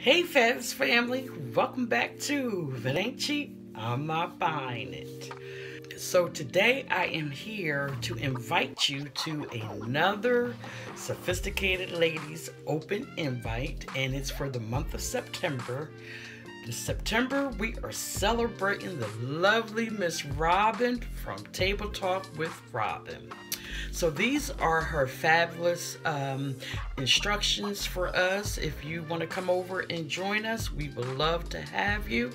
Hey Fabs family, welcome back to If It Ain't Cheap, I'm Not Buying It. So today I am here to invite you to another Sophisticated Ladies open invite, and it's for the month of September. This September we are celebrating the lovely Miss Robin from Table Talk with Robin. So these are her fabulous instructions for us. If you want to come over and join us, we would love to have you.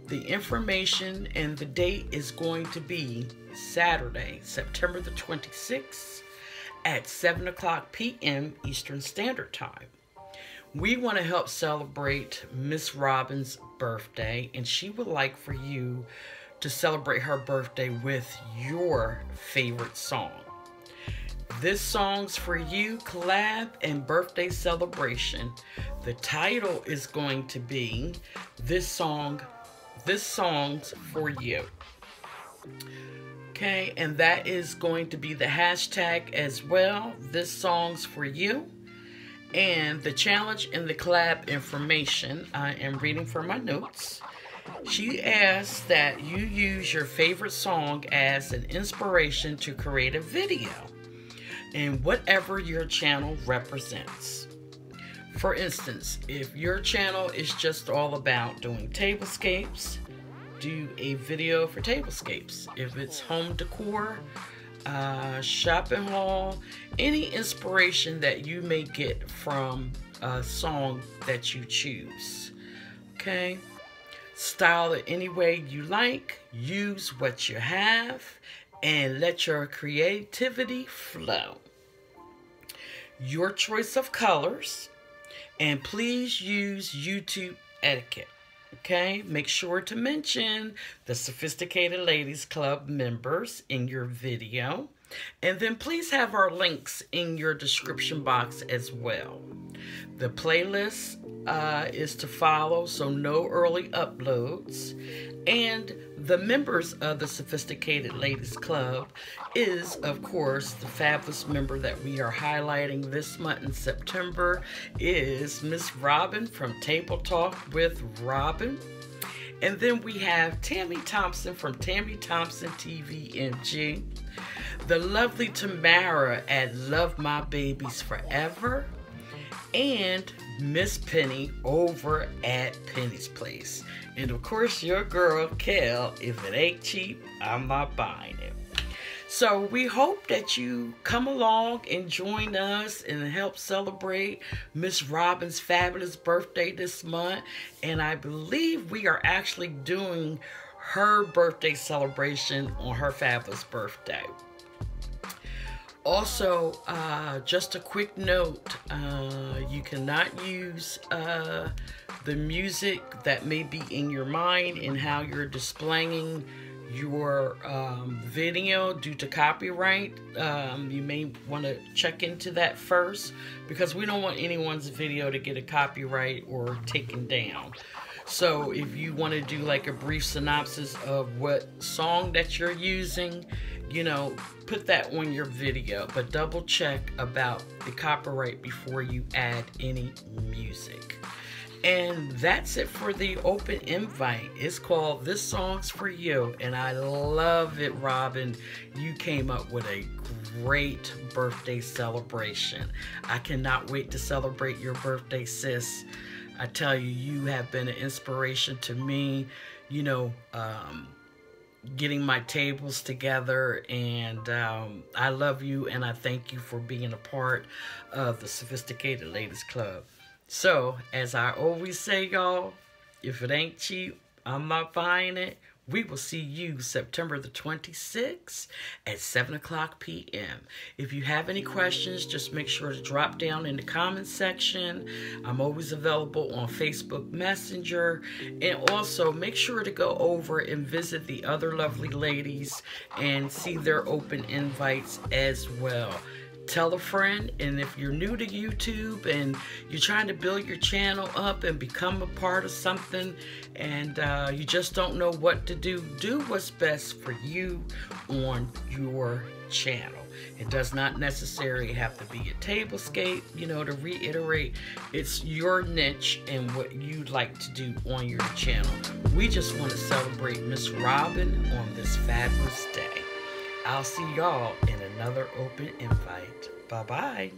The information and the date is going to be Saturday, September the 26th at 7 o'clock p.m. Eastern Standard Time. We want to help celebrate Miss Robin's birthday, and she would like for you to celebrate her birthday with your favorite song. This song's for you, collab and birthday celebration. The title is going to be This Song's for You. Okay, and that is going to be the hashtag as well, This Song's for You. And the challenge and the collab information, I am reading from my notes. She asks that you use your favorite song as an inspiration to create a video in whatever your channel represents. For instance, if your channel is just all about doing tablescapes, do a video for tablescapes. If it's home decor, shopping haul, any inspiration that you may get from a song that you choose. Okay? Style it any way you like, use what you have, and let your creativity flow. Your choice of colors, and please use YouTube etiquette. Okay, make sure to mention the Sophisticated Ladies Club members in your video. And then please have our links in your description box as well. The playlist is to follow, so no early uploads. And the members of the Sophisticated Ladies Club is, of course, the fabulous member that we are highlighting this month in September is Miss Robin from Table Talk with Robin. And then we have Tammy Thompson from Thompson-TVMG. The lovely Tamara at Love My Babies Forever. And Miss Penny over at Penny's Place. And of course your girl Kel, if it ain't cheap, I'm not buying it. So we hope that you come along and join us and help celebrate Miss Robin's fabulous birthday this month. And I believe we are actually doing her birthday celebration on her fabulous birthday. Also, just a quick note, you cannot use the music that may be in your mind and how you're displaying your video due to copyright. You may want to check into that first, because we don't want anyone's video to get a copyright or taken down. So if you want to do like a brief synopsis of what song that you're using, you know, put that on your video, but double check about the copyright before you add any music. And that's it for the open invite. It's called This Song's for You, and I love it, Robin. You came up with a great birthday celebration. I cannot wait to celebrate your birthday, sis. I tell you, you have been an inspiration to me, you know, getting my tables together, and I love you, and I thank you for being a part of the Sophisticated Ladies Club. So, as I always say, y'all, if it ain't cheap, I'm not buying it. We will see you September the 26th at 7 o'clock p.m. If you have any questions, just make sure to drop down in the comments section. I'm always available on Facebook Messenger. And also, make sure to go over and visit the other lovely ladies and see their open invites as well. Tell a friend, and if you're new to YouTube and you're trying to build your channel up and become a part of something, and you just don't know what to do, do what's best for you on your channel. It does not necessarily have to be a tablescape, you know, to reiterate. It's your niche and what you'd like to do on your channel. We just want to celebrate Miss Robin on this fabulous day. I'll see y'all in another open invite. Bye-bye.